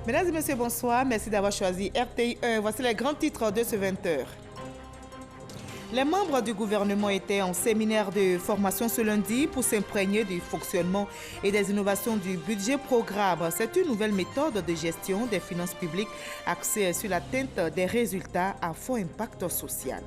Mesdames et messieurs, bonsoir. Merci d'avoir choisi RTI1. Voici les grands titres de ce 20h. Les membres du gouvernement étaient en séminaire de formation ce lundi pour s'imprégner du fonctionnement et des innovations du budget programme. C'est une nouvelle méthode de gestion des finances publiques axée sur l'atteinte des résultats à fort impact social.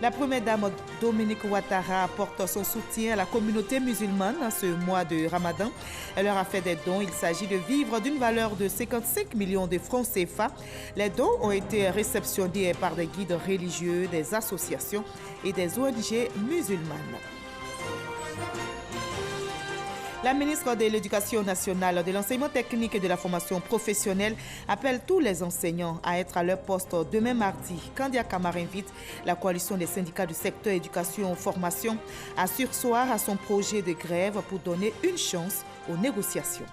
La première dame Dominique Ouattara apporte son soutien à la communauté musulmane en ce mois de Ramadan. Elle leur a fait des dons. Il s'agit de vivres d'une valeur de 55 millions de francs CFA. Les dons ont été réceptionnés par des guides religieux, des associations et des ONG musulmanes. La ministre de l'Éducation nationale, de l'enseignement technique et de la formation professionnelle appelle tous les enseignants à être à leur poste demain mardi. Candia Camara invite la coalition des syndicats du secteur éducation-formation à surseoir à son projet de grève pour donner une chance aux négociations.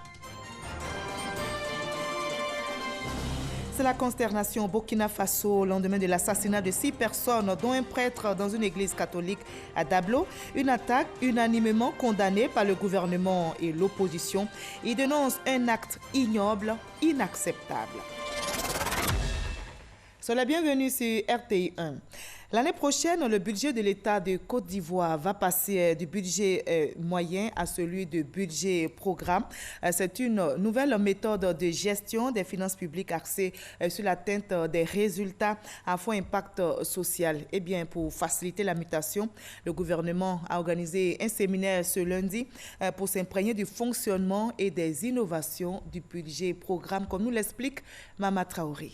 C'est la consternation au Burkina Faso au lendemain de l'assassinat de 6 personnes, dont un prêtre dans une église catholique à Dablo. Une attaque unanimement condamnée par le gouvernement et l'opposition. Ils dénoncent un acte ignoble, inacceptable. Soyez la bienvenue sur RTI1. L'année prochaine, le budget de l'État de Côte d'Ivoire va passer du budget moyen à celui de budget programme. C'est une nouvelle méthode de gestion des finances publiques axée sur l'atteinte des résultats à fort impact social. Eh bien, pour faciliter la mutation, le gouvernement a organisé un séminaire ce lundi pour s'imprégner du fonctionnement et des innovations du budget programme, comme nous l'explique Mama Traoré.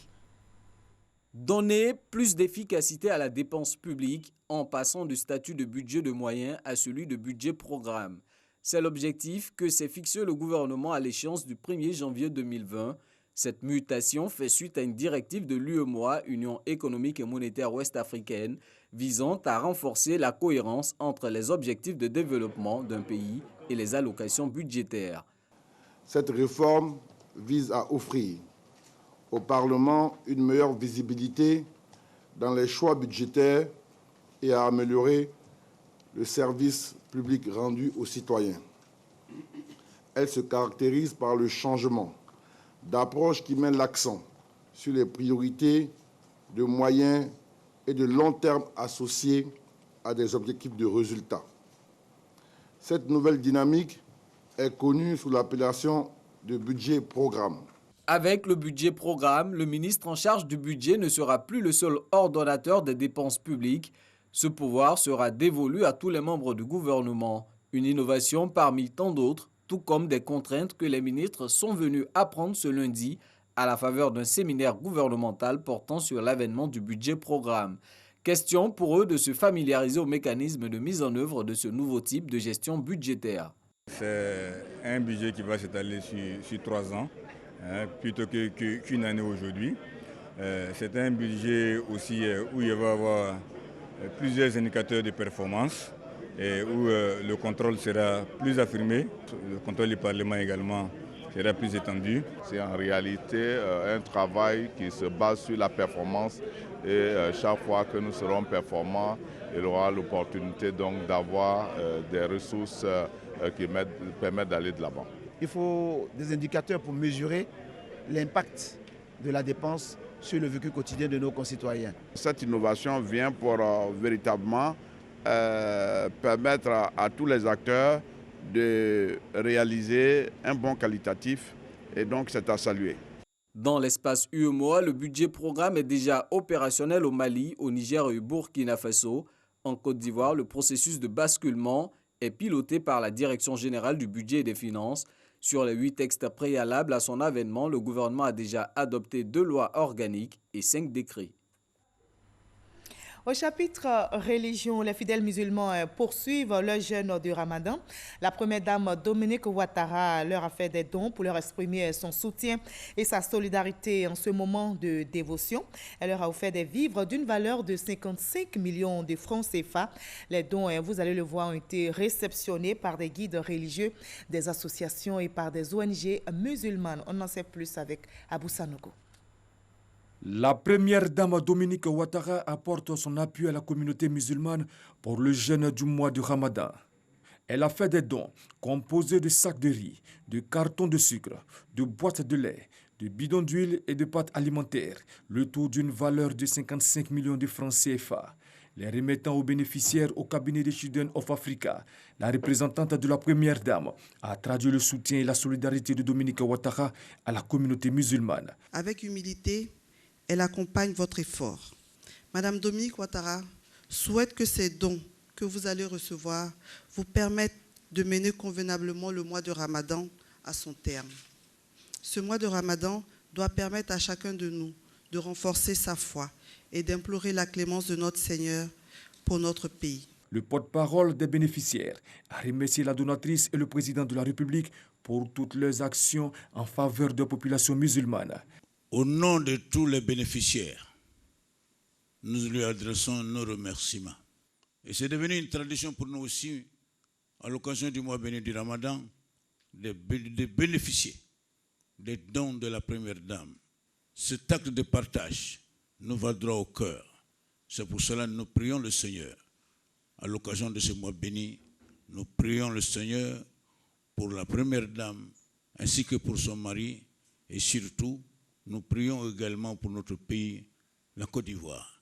Donner plus d'efficacité à la dépense publique en passant du statut de budget de moyens à celui de budget programme. C'est l'objectif que s'est fixé le gouvernement à l'échéance du 1er janvier 2020. Cette mutation fait suite à une directive de l'UEMOA, Union économique et monétaire ouest-africaine, visant à renforcer la cohérence entre les objectifs de développement d'un pays et les allocations budgétaires. Cette réforme vise à offrir au Parlement une meilleure visibilité dans les choix budgétaires et à améliorer le service public rendu aux citoyens. Elle se caractérise par le changement d'approche qui met l'accent sur les priorités de moyens et de long terme associés à des objectifs de résultats. Cette nouvelle dynamique est connue sous l'appellation de budget programme. Avec le budget programme, le ministre en charge du budget ne sera plus le seul ordonnateur des dépenses publiques. Ce pouvoir sera dévolu à tous les membres du gouvernement. Une innovation parmi tant d'autres, tout comme des contraintes que les ministres sont venus apprendre ce lundi à la faveur d'un séminaire gouvernemental portant sur l'avènement du budget programme. Question pour eux de se familiariser au mécanisme de mise en œuvre de ce nouveau type de gestion budgétaire. C'est un budget qui va s'étaler sur 3 ans. Plutôt qu'une année aujourd'hui. C'est un budget aussi où il va y avoir plusieurs indicateurs de performance et où le contrôle sera plus affirmé. Le contrôle du Parlement également sera plus étendu. C'est en réalité un travail qui se base sur la performance et chaque fois que nous serons performants, il y aura l'opportunité donc d'avoir des ressources qui permettent d'aller de l'avant. Il faut des indicateurs pour mesurer l'impact de la dépense sur le vécu quotidien de nos concitoyens. Cette innovation vient pour véritablement permettre à tous les acteurs de réaliser un bon qualitatif et donc c'est à saluer. Dans l'espace UEMOA, le budget programme est déjà opérationnel au Mali, au Niger et au Burkina Faso. En Côte d'Ivoire, le processus de basculement est piloté par la Direction générale du budget et des finances. Sur les 8 textes préalables à son avènement, le gouvernement a déjà adopté 2 lois organiques et 5 décrets. Au chapitre religion, les fidèles musulmans poursuivent leur jeûne du Ramadan. La première dame Dominique Ouattara leur a fait des dons pour leur exprimer son soutien et sa solidarité en ce moment de dévotion. Elle leur a offert des vivres d'une valeur de 55 millions de francs CFA. Les dons, vous allez le voir, ont été réceptionnés par des guides religieux, des associations et par des ONG musulmanes. On en sait plus avec Abou Sanogo. La première dame Dominique Ouattara apporte son appui à la communauté musulmane pour le jeûne du mois du Ramadan. Elle a fait des dons composés de sacs de riz, de cartons de sucre, de boîtes de lait, de bidons d'huile et de pâtes alimentaires, le tout d'une valeur de 55 millions de francs CFA. Les remettant aux bénéficiaires au cabinet de Children of Africa, la représentante de la première dame a traduit le soutien et la solidarité de Dominique Ouattara à la communauté musulmane. Avec humilité, elle accompagne votre effort. Madame Dominique Ouattara souhaite que ces dons que vous allez recevoir vous permettent de mener convenablement le mois de Ramadan à son terme. Ce mois de Ramadan doit permettre à chacun de nous de renforcer sa foi et d'implorer la clémence de notre Seigneur pour notre pays. Le porte-parole des bénéficiaires a remercié la donatrice et le président de la République pour toutes leurs actions en faveur de la population musulmane. Au nom de tous les bénéficiaires, nous lui adressons nos remerciements. Et c'est devenu une tradition pour nous aussi, à l'occasion du mois béni du Ramadan, de bénéficier des dons de la première dame. Cet acte de partage nous va droit au cœur. C'est pour cela que nous prions le Seigneur. À l'occasion de ce mois béni, nous prions le Seigneur pour la première dame ainsi que pour son mari. Et surtout, nous prions également pour notre pays, la Côte d'Ivoire.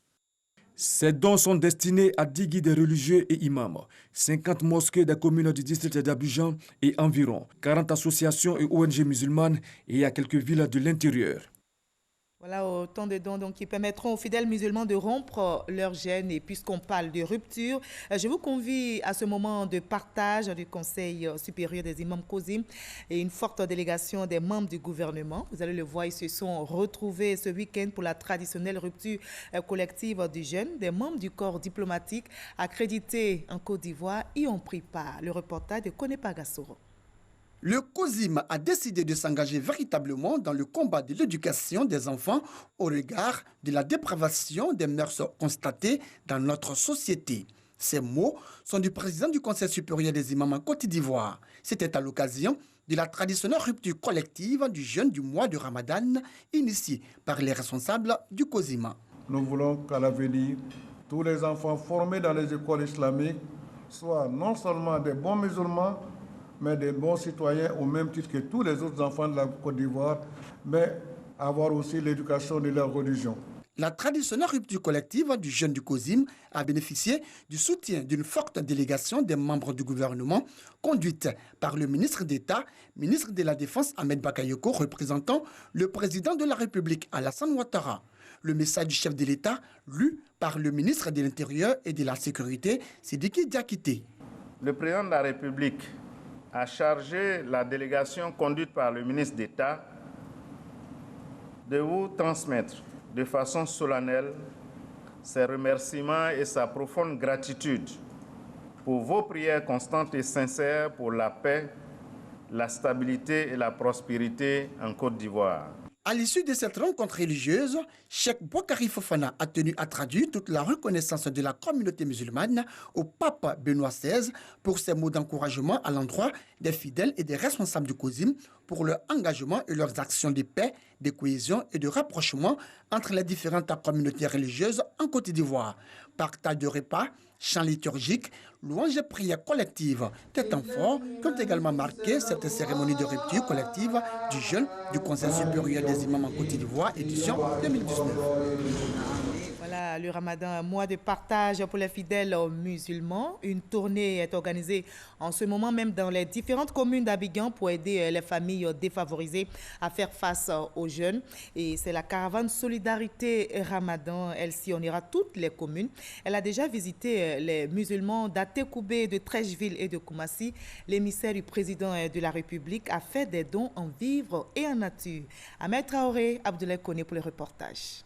Ces dons sont destinés à 10 guides religieux et imams, 50 mosquées des communes du district d'Abidjan et environ 40 associations et ONG musulmanes et à quelques villes de l'intérieur. Voilà autant de dons qui permettront aux fidèles musulmans de rompre leur gêne. Et puisqu'on parle de rupture, je vous convie à ce moment de partage du Conseil supérieur des imams COSIM et une forte délégation des membres du gouvernement. Vous allez le voir, ils se sont retrouvés ce week-end pour la traditionnelle rupture collective du jeûne. Des membres du corps diplomatique accrédités en Côte d'Ivoire y ont pris part. Le reportage de Konepa Gassoro. Le COSIM a décidé de s'engager véritablement dans le combat de l'éducation des enfants au regard de la dépravation des mœurs constatées dans notre société. Ces mots sont du président du Conseil supérieur des imams en Côte d'Ivoire. C'était à l'occasion de la traditionnelle rupture collective du jeûne du mois de Ramadan, initiée par les responsables du COSIM. Nous voulons qu'à l'avenir, tous les enfants formés dans les écoles islamiques soient non seulement des bons musulmans, mais des bons citoyens au même titre que tous les autres enfants de la Côte d'Ivoire, mais avoir aussi l'éducation de leur religion. La traditionnelle rupture collective du jeûne du COSIM a bénéficié du soutien d'une forte délégation des membres du gouvernement, conduite par le ministre d'État, ministre de la Défense Ahmed Bakayoko, représentant le président de la République Alassane Ouattara. Le message du chef de l'État, lu par le ministre de l'Intérieur et de la Sécurité, Sidiki Diakité. Le président de la République a chargé la délégation conduite par le ministre d'État de vous transmettre de façon solennelle ses remerciements et sa profonde gratitude pour vos prières constantes et sincères pour la paix, la stabilité et la prospérité en Côte d'Ivoire. À l'issue de cette rencontre religieuse, Cheikh Boukari Fofana a tenu à traduire toute la reconnaissance de la communauté musulmane au pape Benoît XVI pour ses mots d'encouragement à l'endroit des fidèles et des responsables du COSIM pour leur engagement et leurs actions de paix, de cohésion et de rapprochement entre les différentes communautés religieuses en Côte d'Ivoire. Partage de repas, chants liturgiques, louanges et prières collectives, des temps forts qui ont également marqué cette cérémonie de rupture collective du jeûne du Conseil supérieur des imams en Côte d'Ivoire, édition 2019. Voilà, le Ramadan, un mois de partage pour les fidèles musulmans. Une tournée est organisée en ce moment même dans les différentes communes d'Abidjan pour aider les familles défavorisées à faire face aux jeûnes. Et c'est la caravane Solidarité Ramadan. Elle sillonnera toutes les communes. Elle a déjà visité les musulmans d'Atekoubé, de Trècheville et de Koumassi. L'émissaire du président de la République a fait des dons en vivres et en nature. Ahmed Traoré, Abdoulaye Koné pour le reportage.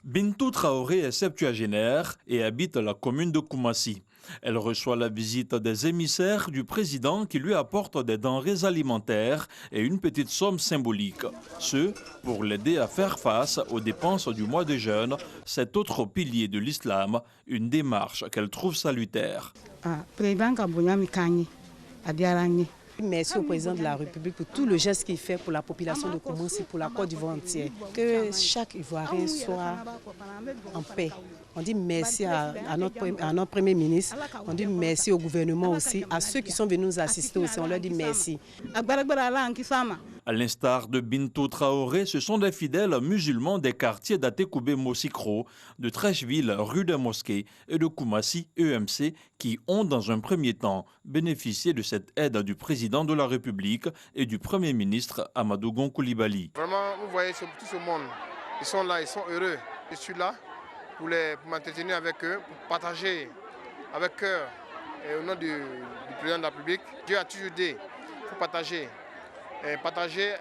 Bintou Traoré est septuagénaire et habite la commune de Koumassi. Elle reçoit la visite des émissaires du président qui lui apportent des denrées alimentaires et une petite somme symbolique. Ce, pour l'aider à faire face aux dépenses du mois de jeûne, cet autre pilier de l'islam, une démarche qu'elle trouve salutaire. Merci au président de la République pour tout le geste qu'il fait pour la population de Koumassi, pour la Côte d'Ivoire entière. Que chaque Ivoirien soit en paix On dit merci à notre Premier ministre, on dit merci au gouvernement aussi, à ceux qui sont venus nous assister aussi, on leur dit merci. À l'instar de Bintou Traoré, ce sont des fidèles musulmans des quartiers d'Atekoubé-Mosikro, de Trècheville, rue des Mosquées et de Koumassi, EMC, qui ont dans un premier temps bénéficié de cette aide du président de la République et du Premier ministre Amadou Gon Coulibaly. Vraiment, vous voyez tout ce monde, ils sont là, ils sont heureux. Je suis là pour m'entretenir avec eux, pour partager avec cœur et au nom du président de la République. Dieu a toujours dit, il faut partager. Partager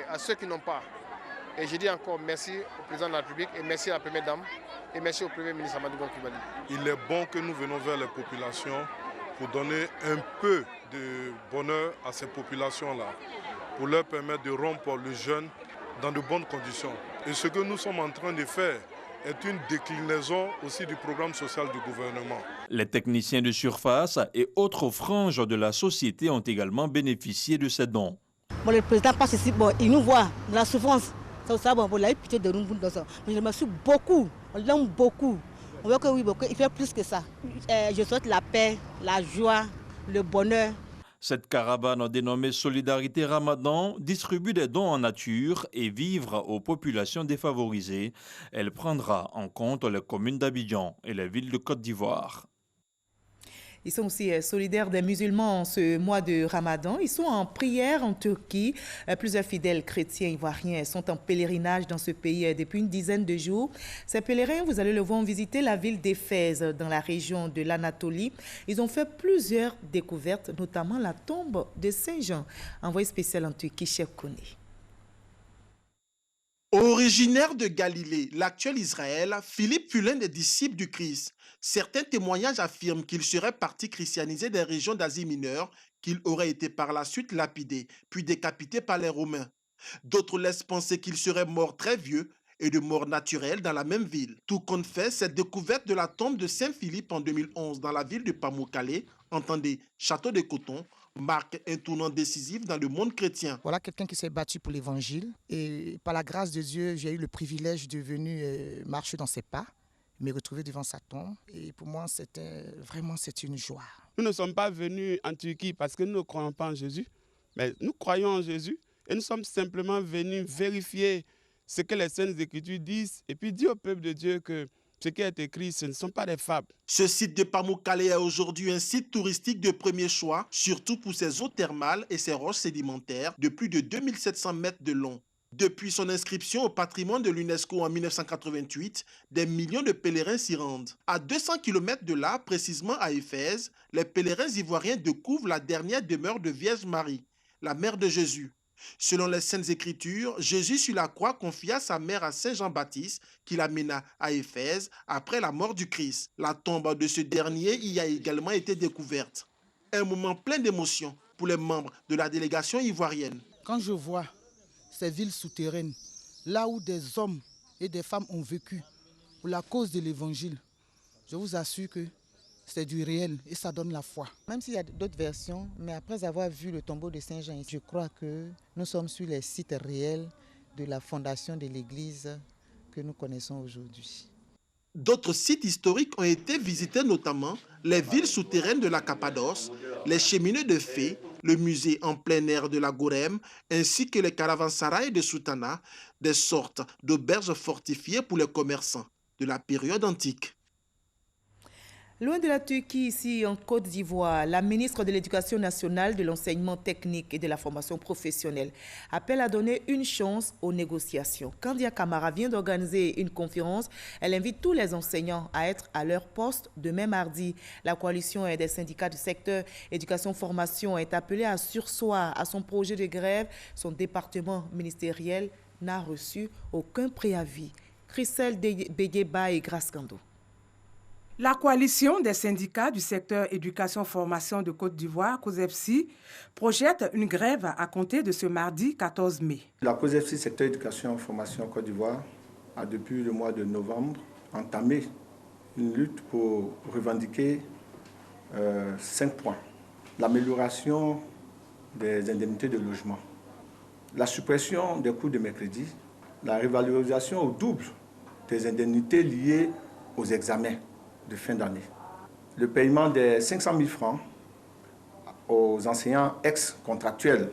à ceux qui n'ont pas. Et je dis encore merci au président de la République et merci à la première dame et merci au premier ministre Amadou Gon Coulibaly. Il est bon que nous venons vers les populations pour donner un peu de bonheur à ces populations-là, pour leur permettre de rompre le jeûne dans de bonnes conditions. Et ce que nous sommes en train de faire est une déclinaison aussi du programme social du gouvernement. Les techniciens de surface et autres franges de la société ont également bénéficié de ces dons. Bon, le président passe ici, bon, il nous voit dans la souffrance. Ça, bon, il a eu pitié de nous. Mais je remercie beaucoup, on l'aime beaucoup. On voit que oui, il fait plus que ça. Je souhaite la paix, la joie, le bonheur. Cette caravane dénommée Solidarité Ramadan distribue des dons en nature et vivres aux populations défavorisées. Elle prendra en compte les communes d'Abidjan et les villes de Côte d'Ivoire. Ils sont aussi solidaires des musulmans en ce mois de Ramadan. Ils sont en prière en Turquie. Plusieurs fidèles chrétiens ivoiriens sont en pèlerinage dans ce pays depuis une dizaine de jours. Ces pèlerins, vous allez le voir, ont visité la ville d'Éphèse dans la région de l'Anatolie. Ils ont fait plusieurs découvertes, notamment la tombe de Saint-Jean. Envoyé spécial en Turquie, Chef Koné. Originaire de Galilée, l'actuel Israël, Philippe fut l'un des disciples du Christ. Certains témoignages affirment qu'il serait parti christianiser des régions d'Asie mineure, qu'il aurait été par la suite lapidé, puis décapité par les Romains. D'autres laissent penser qu'il serait mort très vieux et de mort naturelle dans la même ville. Tout compte fait, cette découverte de la tombe de Saint-Philippe en 2011 dans la ville de Pamukkale, entendez Château de Coton, marque un tournant décisif dans le monde chrétien. Voilà quelqu'un qui s'est battu pour l'évangile et par la grâce de Dieu, j'ai eu le privilège de venir marcher dans ses pas, me retrouver devant sa tombe et pour moi c'est une joie. Nous ne sommes pas venus en Turquie parce que nous ne croyons pas en Jésus, mais nous croyons en Jésus et nous sommes simplement venus vérifier ce que les Saintes Écritures disent et puis dire au peuple de Dieu que ce qui est écrit, ce ne sont pas des fables. Ce site de Pamukkale est aujourd'hui un site touristique de premier choix, surtout pour ses eaux thermales et ses roches sédimentaires de plus de 2700 mètres de long. Depuis son inscription au patrimoine de l'UNESCO en 1988, des millions de pèlerins s'y rendent. À 200 km de là, précisément à Éphèse, les pèlerins ivoiriens découvrent la dernière demeure de Vierge Marie, la mère de Jésus. Selon les Saintes Écritures, Jésus sur la croix confia sa mère à Saint Jean-Baptiste, qui l'amena à Éphèse après la mort du Christ. La tombe de ce dernier y a également été découverte. Un moment plein d'émotion pour les membres de la délégation ivoirienne. Quand je vois ces villes souterraines, là où des hommes et des femmes ont vécu pour la cause de l'évangile, je vous assure que c'est du réel et ça donne la foi. Même s'il y a d'autres versions, mais après avoir vu le tombeau de Saint-Jean, je crois que nous sommes sur les sites réels de la fondation de l'église que nous connaissons aujourd'hui. D'autres sites historiques ont été visités, notamment les villes souterraines de la Cappadoce, les cheminées de Fès, le musée en plein air de la Gorème, ainsi que les caravansérails de Soutana, des sortes d'auberges fortifiées pour les commerçants de la période antique. Loin de la Turquie, ici en Côte d'Ivoire, la ministre de l'Éducation nationale, de l'enseignement technique et de la formation professionnelle appelle à donner une chance aux négociations. Kandia Kamara vient d'organiser une conférence. Elle invite tous les enseignants à être à leur poste demain mardi. La coalition des syndicats du secteur éducation-formation est appelée à surseoir à son projet de grève. Son département ministériel n'a reçu aucun préavis. Christelle Begeba et Grace Kando. La coalition des syndicats du secteur éducation-formation de Côte d'Ivoire, COSEFSI, projette une grève à compter de ce mardi 14 mai. La COSEFSI secteur éducation-formation Côte d'Ivoire a depuis le mois de novembre entamé une lutte pour revendiquer 5 points. L'amélioration des indemnités de logement, la suppression des coûts de mercredi, la révalorisation au double des indemnités liées aux examens de fin d'année. Le paiement des 500 000 francs aux enseignants ex-contractuels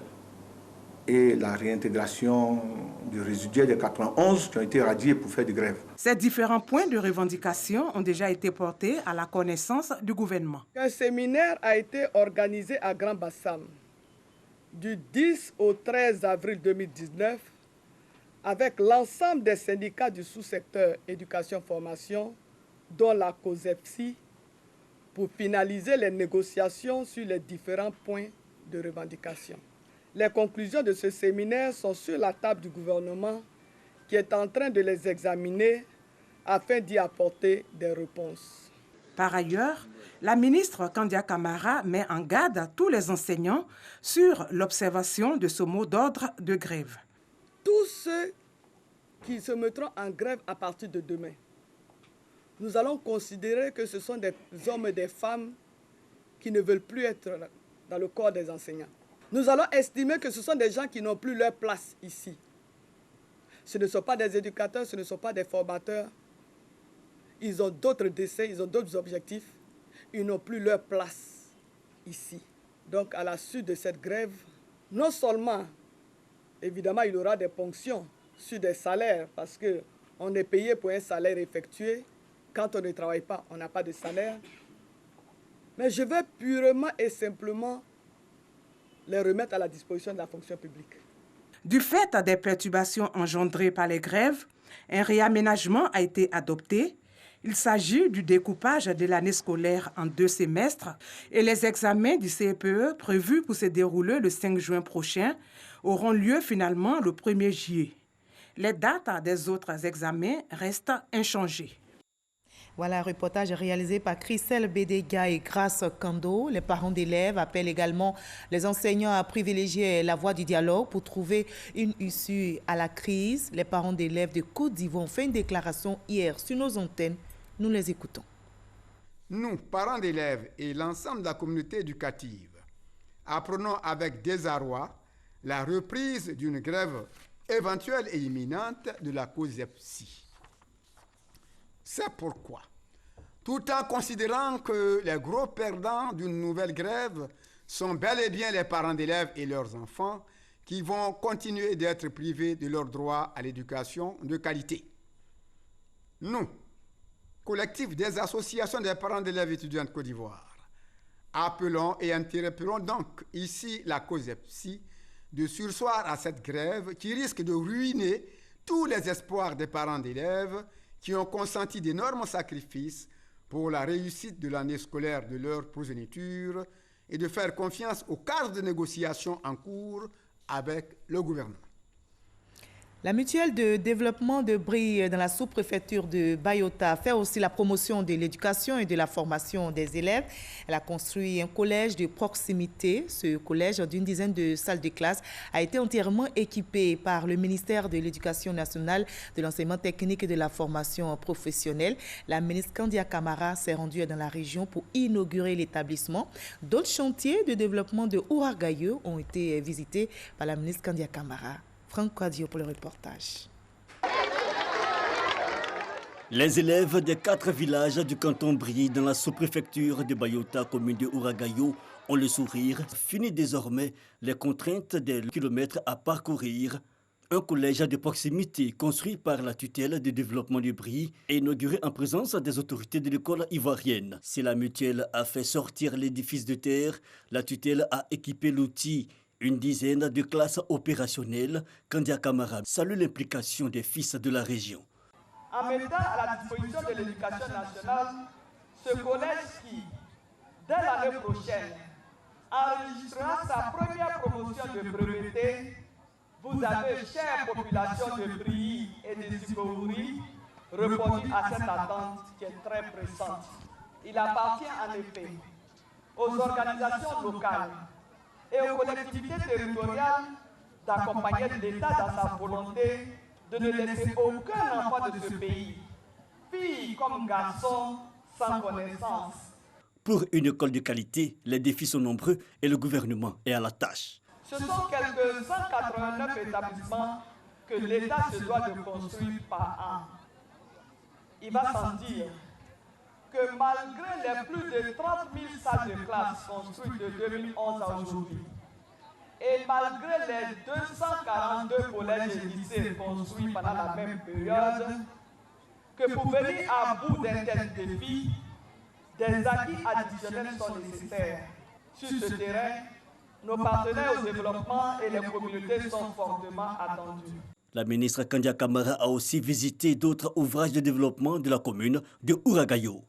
et la réintégration du résiduel des 91 qui ont été radiés pour faire des grèves. Ces différents points de revendication ont déjà été portés à la connaissance du gouvernement. Un séminaire a été organisé à Grand Bassam du 10 au 13 avril 2019 avec l'ensemble des syndicats du sous-secteur éducation-formation, dont la COSEPSI, pour finaliser les négociations sur les différents points de revendication. Les conclusions de ce séminaire sont sur la table du gouvernement qui est en train de les examiner afin d'y apporter des réponses. Par ailleurs, la ministre Kandia Camara met en garde tous les enseignants sur l'observation de ce mot d'ordre de grève. Tous ceux qui se mettront en grève à partir de demain, nous allons considérer que ce sont des hommes et des femmes qui ne veulent plus être dans le corps des enseignants. Nous allons estimer que ce sont des gens qui n'ont plus leur place ici. Ce ne sont pas des éducateurs, ce ne sont pas des formateurs. Ils ont d'autres desseins, ils ont d'autres objectifs. Ils n'ont plus leur place ici. Donc, à la suite de cette grève, non seulement, évidemment, il y aura des ponctions sur des salaires, parce qu'on est payé pour un salaire effectué. Quand on ne travaille pas, on n'a pas de salaire. Mais je veux purement et simplement les remettre à la disposition de la fonction publique. Du fait des perturbations engendrées par les grèves, un réaménagement a été adopté. Il s'agit du découpage de l'année scolaire en 2 semestres et les examens du CPE prévus pour se dérouler le 5 juin prochain auront lieu finalement le 1er juillet. Les dates des autres examens restent inchangées. Voilà un reportage réalisé par Christelle Bédéga et Grace Kando. Les parents d'élèves appellent également les enseignants à privilégier la voie du dialogue pour trouver une issue à la crise. Les parents d'élèves de Côte d'Ivoire ont fait une déclaration hier sur nos antennes. Nous les écoutons. Nous, parents d'élèves et l'ensemble de la communauté éducative, apprenons avec désarroi la reprise d'une grève éventuelle et imminente de la COSEPSI. C'est pourquoi, tout en considérant que les gros perdants d'une nouvelle grève sont bel et bien les parents d'élèves et leurs enfants qui vont continuer d'être privés de leur droit à l'éducation de qualité. Nous, collectif des associations des parents d'élèves étudiants de Côte d'Ivoire, appelons et interpellons donc ici la COSEPSI de surseoir à cette grève qui risque de ruiner tous les espoirs des parents d'élèves qui ont consenti d'énormes sacrifices pour la réussite de l'année scolaire de leur progéniture et de faire confiance au cadre de négociation en cours avec le gouvernement. La mutuelle de développement de Brie dans la sous-préfecture de Bayota fait aussi la promotion de l'éducation et de la formation des élèves. Elle a construit un collège de proximité. Ce collège d'une dizaine de salles de classe a été entièrement équipé par le ministère de l'Éducation nationale, de l'enseignement technique et de la formation professionnelle. La ministre Kandia Camara s'est rendue dans la région pour inaugurer l'établissement. D'autres chantiers de développement de Ouragayo ont été visités par la ministre Kandia Camara. Franck Quadio pour le reportage. Les élèves des 4 villages du canton Brie dans la sous-préfecture de Bayota, commune de Ouragayo, ont le sourire. Fini désormais les contraintes des kilomètres à parcourir. Un collège de proximité construit par la tutelle de développement du Brie et inauguré en présence des autorités de l'école ivoirienne. Si la mutuelle a fait sortir l'édifice de terre, la tutelle a équipé l'outil. Une dizaine de classes opérationnelles. Kandia Camara salue l'implication des fils de la région. En mettant à la disposition de l'éducation nationale ce collège qui, dès l'année prochaine, enregistrera sa première promotion de breveté, vous avez, chère population de Brie et de Zikouri, répondu à cette attente qui est très pressante. Il appartient en effet aux organisations locales et aux collectivités territoriales d'accompagner l'État dans sa volonté de ne laisser aucun enfant de ce pays, fille comme garçon, sans connaissance. Pour une école de qualité, les défis sont nombreux et le gouvernement est à la tâche. Ce sont quelques 189 établissements que l'État se doit de construire par an. Il va sans dire malgré les plus de 30 000 salles de classe construites de 2011 à aujourd'hui, et malgré les 242 collèges et lycées construits pendant la même période, que pour venir à bout d'un tel défi, des acquis additionnels sont nécessaires. Sur ce terrain, nos partenaires au développement et les communautés sont fortement attendus. La ministre Kandia Camara a aussi visité d'autres ouvrages de développement de la commune de Ouragayo.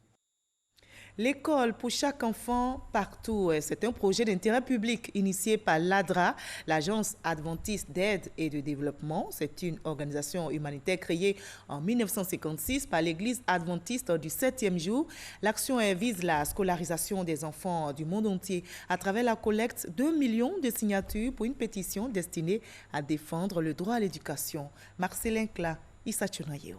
L'école pour chaque enfant partout, c'est un projet d'intérêt public initié par l'ADRA, l'Agence adventiste d'aide et de développement. C'est une organisation humanitaire créée en 1956 par l'Église adventiste du 7e jour. L'action vise la scolarisation des enfants du monde entier à travers la collecte de 2 millions de signatures pour une pétition destinée à défendre le droit à l'éducation. Marcelin Kla, Issa Tchunayeo.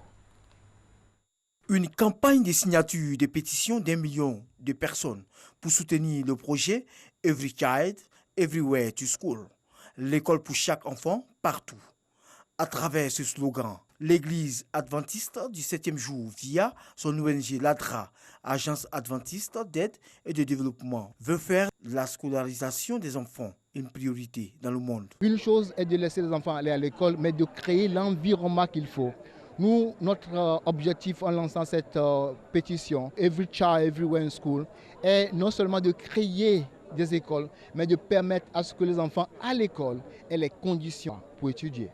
Une campagne de signature de pétition d'1 million de personnes pour soutenir le projet Every Child, Everywhere to School, l'école pour chaque enfant partout. À travers ce slogan, l'Église adventiste du 7e jour, via son ONG l'ADRA, Agence adventiste d'aide et de développement, veut faire la scolarisation des enfants une priorité dans le monde. Une chose est de laisser les enfants aller à l'école, mais de créer l'environnement qu'il faut. Nous, notre objectif en lançant cette pétition, Every Child, Everywhere in School, est non seulement de créer des écoles, mais de permettre à ce que les enfants à l'école aient les conditions pour étudier.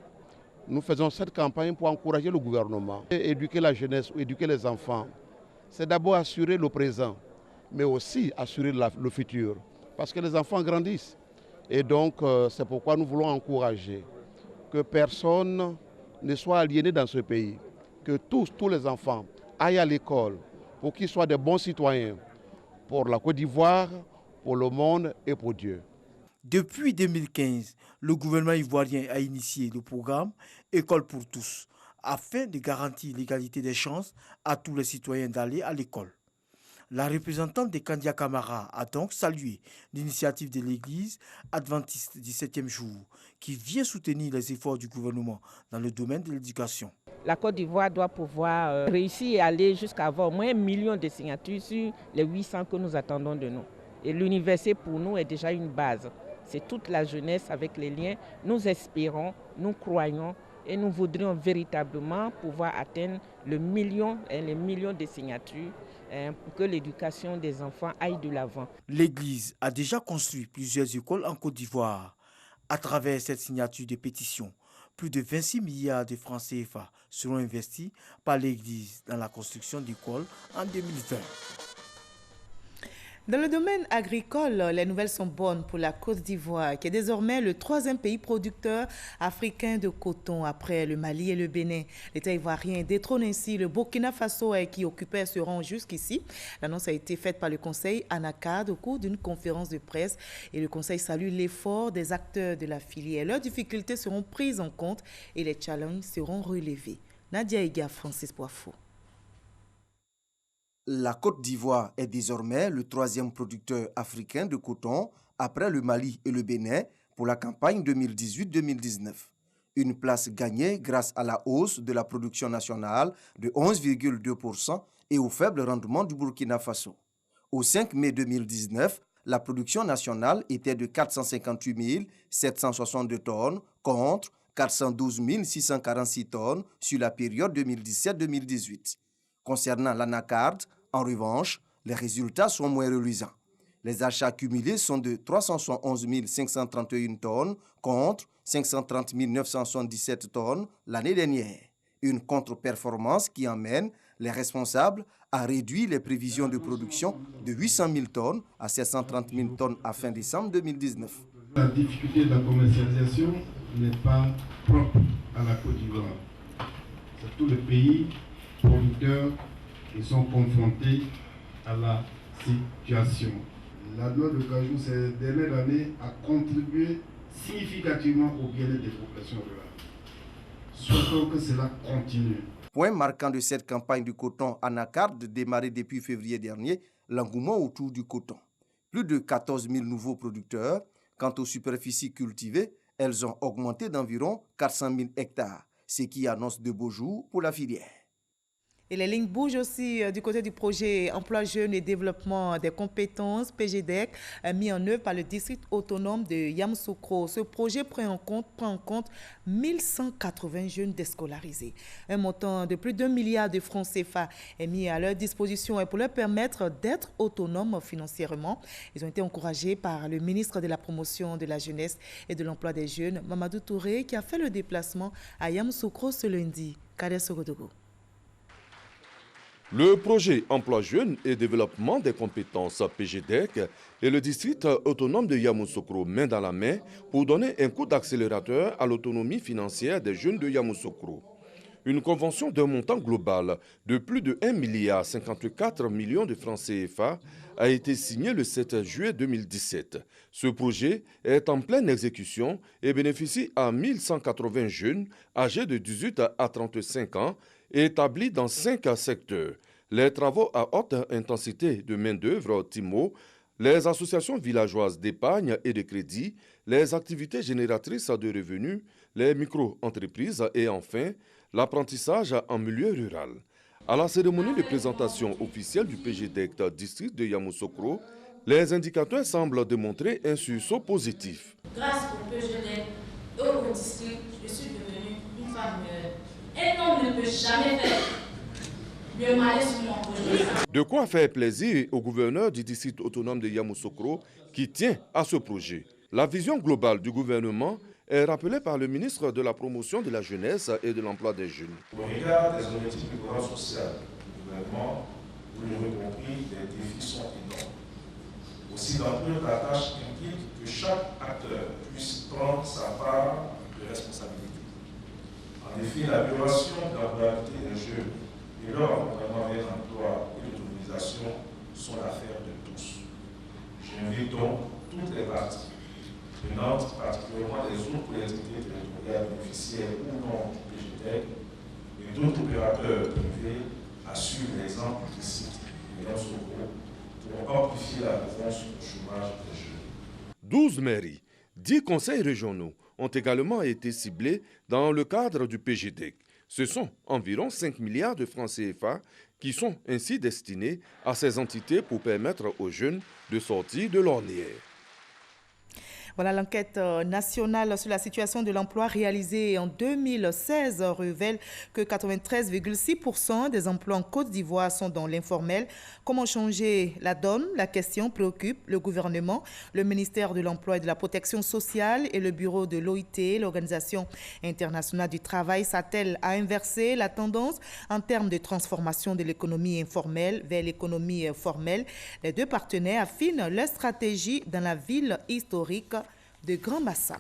Nous faisons cette campagne pour encourager le gouvernement. Éduquer la jeunesse, éduquer les enfants, c'est d'abord assurer le présent, mais aussi assurer le futur. Parce que les enfants grandissent. Et donc, c'est pourquoi nous voulons encourager que personne ne soient aliénés dans ce pays, que tous les enfants aillent à l'école pour qu'ils soient des bons citoyens pour la Côte d'Ivoire, pour le monde et pour Dieu. Depuis 2015, le gouvernement ivoirien a initié le programme École pour tous afin de garantir l'égalité des chances à tous les citoyens d'aller à l'école. La représentante de Kandia Camara a donc salué l'initiative de l'Église adventiste du 7e jour qui vient soutenir les efforts du gouvernement dans le domaine de l'éducation. La Côte d'Ivoire doit pouvoir réussir à aller jusqu'à avoir au moins 1 million de signatures sur les 800 que nous attendons de nous. Et l'université pour nous est déjà une base. C'est toute la jeunesse avec les liens. Nous espérons, nous croyons et nous voudrions véritablement pouvoir atteindre les millions de signatures pour que l'éducation des enfants aille de l'avant. L'Église a déjà construit plusieurs écoles en Côte d'Ivoire. À travers cette signature de pétition, plus de 26 milliards de francs CFA seront investis par l'Église dans la construction d'écoles en 2020. Dans le domaine agricole, les nouvelles sont bonnes pour la Côte d'Ivoire, qui est désormais le 3e pays producteur africain de coton après le Mali et le Bénin. L'État ivoirien détrône ainsi le Burkina Faso qui occupait ce rang jusqu'ici. L'annonce a été faite par le Conseil ANACAD au cours d'une conférence de presse et le Conseil salue l'effort des acteurs de la filière. Leurs difficultés seront prises en compte et les challenges seront relevés. Nadia Ega, Francis Poifou. La Côte d'Ivoire est désormais le 3e producteur africain de coton après le Mali et le Bénin pour la campagne 2018-2019. Une place gagnée grâce à la hausse de la production nationale de 11,2% et au faible rendement du Burkina Faso. Au 5 mai 2019, la production nationale était de 458 762 tonnes contre 412 646 tonnes sur la période 2017-2018. Concernant l'anacarde, en revanche, les résultats sont moins reluisants. Les achats cumulés sont de 371 531 tonnes contre 530 977 tonnes l'année dernière. Une contre-performance qui emmène les responsables à réduire les prévisions de production de 800 000 tonnes à 730 000 tonnes à fin décembre 2019. La difficulté de la commercialisation n'est pas propre à la Côte d'Ivoire. C'est tous les pays producteurs qui sont confrontés à la situation. La noix de cajou, ces dernières années, a contribué significativement au bien-être des populations rurales. Souhaitons que cela continue. Point marquant de cette campagne du coton anacarde démarrée depuis février dernier, l'engouement autour du coton. Plus de 14 000 nouveaux producteurs. Quant aux superficies cultivées, elles ont augmenté d'environ 400 000 hectares, ce qui annonce de beaux jours pour la filière. Et les lignes bougent aussi du côté du projet Emploi Jeunes et Développement des compétences, PGDEC, mis en œuvre par le district autonome de Yamoussoukro. Ce projet prend en compte 1180 jeunes déscolarisés. Un montant de plus d'1 milliard de francs CFA est mis à leur disposition pour leur permettre d'être autonomes financièrement. Ils ont été encouragés par le ministre de la Promotion de la Jeunesse et de l'Emploi des Jeunes, Mamadou Touré, qui a fait le déplacement à Yamoussoukro ce lundi. Kader Sogodogo. Le projet Emploi Jeunes et Développement des compétences PGDEC et le district autonome de Yamoussoukro main dans la main pour donner un coup d'accélérateur à l'autonomie financière des jeunes de Yamoussoukro. Une convention d'un montant global de plus de 1,54 milliard de francs CFA a été signée le 7 juillet 2017. Ce projet est en pleine exécution et bénéficie à 1180 jeunes âgés de 18 à 35 ans établis dans 5 secteurs. Les travaux à haute intensité de main-d'œuvre TIMO, les associations villageoises d'épargne et de crédit, les activités génératrices de revenus, les micro-entreprises et enfin l'apprentissage en milieu rural. À la cérémonie de présentation officielle du PGDEC district de Yamoussoukro, les indicateurs semblent démontrer un sursaut positif. Grâce au PGDEC et au district, je suis devenue une femme meilleure. Un homme ne peut jamais faire le mal sur mon projet. De quoi faire plaisir au gouverneur du district autonome de Yamoussoukro qui tient à ce projet. La vision globale du gouvernement est rappelée par le ministre de la Promotion de la Jeunesse et de l'Emploi des Jeunes. Au regard des objectifs du programme social du gouvernement, vous l'aurez compris, les défis sont énormes. Aussi l'ampleur de la tâche implique que chaque acteur puisse prendre sa part de responsabilité. En effet, l'amélioration de l'employabilité des jeunes et leur accompagnement vers l'emploi et l'autonomisation sont l'affaire de tous. J'invite donc toutes les parties prenantes, particulièrement les autres collectivités territoriales bénéficiaires ou non du PGDEC et d'autres opérateurs privés à suivre l'exemple du site de Yamoussoukro pour amplifier la réponse au chômage des jeunes. 12 mairies, 10 conseils régionaux ont également été ciblés dans le cadre du PGDEC. Ce sont environ 5 milliards de francs CFA qui sont ainsi destinés à ces entités pour permettre aux jeunes de sortir de l'ornière. Voilà, l'enquête nationale sur la situation de l'emploi réalisée en 2016 révèle que 93,6% des emplois en Côte d'Ivoire sont dans l'informel. Comment changer la donne? La question préoccupe le gouvernement, le ministère de l'Emploi et de la Protection sociale et le bureau de l'OIT, l'Organisation internationale du travail, s'attelle à inverser la tendance en termes de transformation de l'économie informelle vers l'économie formelle. Les deux partenaires affinent leur stratégie dans la ville historique de Grand Bassam.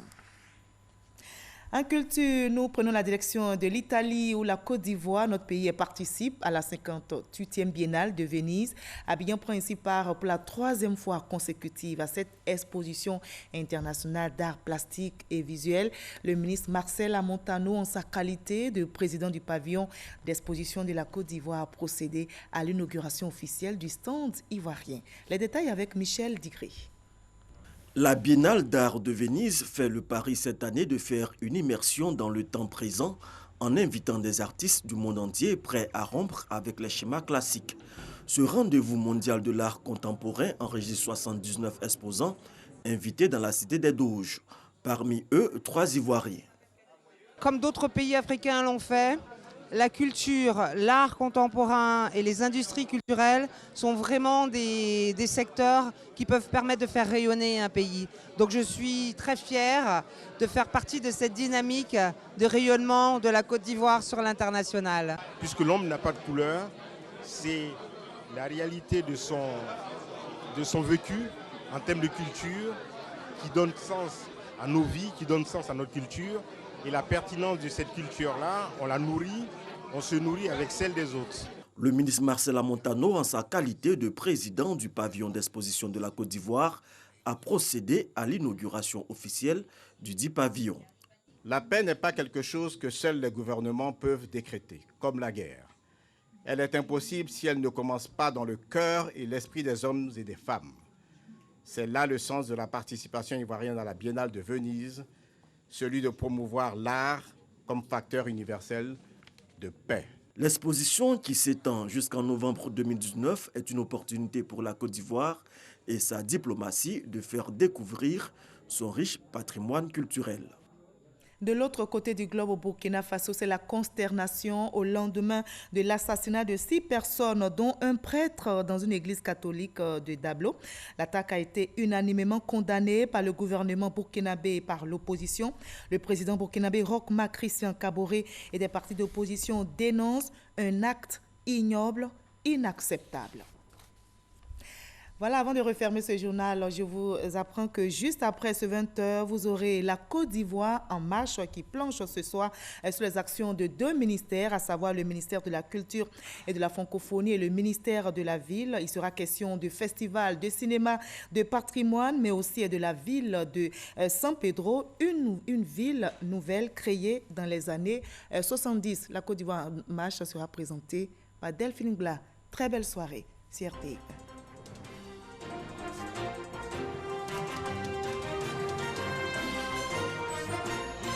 En culture, nous prenons la direction de l'Italie ou la Côte d'Ivoire. Notre pays participe à la 58e Biennale de Venise. Abidjan prend ainsi part pour la 3e fois consécutive à cette exposition internationale d'art plastique et visuel. Le ministre Marcel Amontano, en sa qualité de président du pavillon d'exposition de la Côte d'Ivoire, a procédé à l'inauguration officielle du stand ivoirien. Les détails avec Michel Digré. La Biennale d'art de Venise fait le pari cette année de faire une immersion dans le temps présent en invitant des artistes du monde entier prêts à rompre avec les schémas classiques. Ce rendez-vous mondial de l'art contemporain enregistre 79 exposants invités dans la cité des Doges. Parmi eux, 3 Ivoiriens. Comme d'autres pays africains l'ont fait, la culture, l'art contemporain et les industries culturelles sont vraiment des secteurs qui peuvent permettre de faire rayonner un pays. Donc je suis très fière de faire partie de cette dynamique de rayonnement de la Côte d'Ivoire sur l'international. Puisque l'homme n'a pas de couleur, c'est la réalité de son vécu en termes de culture qui donne sens à nos vies, qui donne sens à notre culture. Et la pertinence de cette culture-là, on la nourrit, on se nourrit avec celle des autres. Le ministre Marcel Amontano, en sa qualité de président du pavillon d'exposition de la Côte d'Ivoire, a procédé à l'inauguration officielle du dit pavillon. La paix n'est pas quelque chose que seuls les gouvernements peuvent décréter, comme la guerre. Elle est impossible si elle ne commence pas dans le cœur et l'esprit des hommes et des femmes. C'est là le sens de la participation ivoirienne à la Biennale de Venise, celui de promouvoir l'art comme facteur universel de paix. L'exposition qui s'étend jusqu'en novembre 2019 est une opportunité pour la Côte d'Ivoire et sa diplomatie de faire découvrir son riche patrimoine culturel. De l'autre côté du globe, au Burkina Faso, c'est la consternation au lendemain de l'assassinat de 6 personnes, dont un prêtre dans une église catholique de Dablo. L'attaque a été unanimement condamnée par le gouvernement burkinabé et par l'opposition. Le président burkinabé Roch-Marc Christian Kaboré et des partis d'opposition dénoncent un acte ignoble, inacceptable. Voilà, avant de refermer ce journal, je vous apprends que juste après ce 20h, vous aurez la Côte d'Ivoire en marche qui planche ce soir sur les actions de 2 ministères, à savoir le ministère de la Culture et de la Francophonie et le ministère de la Ville. Il sera question du festival de cinéma de patrimoine, mais aussi de la ville de San Pedro, une ville nouvelle créée dans les années 70. La Côte d'Ivoire en marche sera présentée par Delphine Blas. Très belle soirée sur RTI.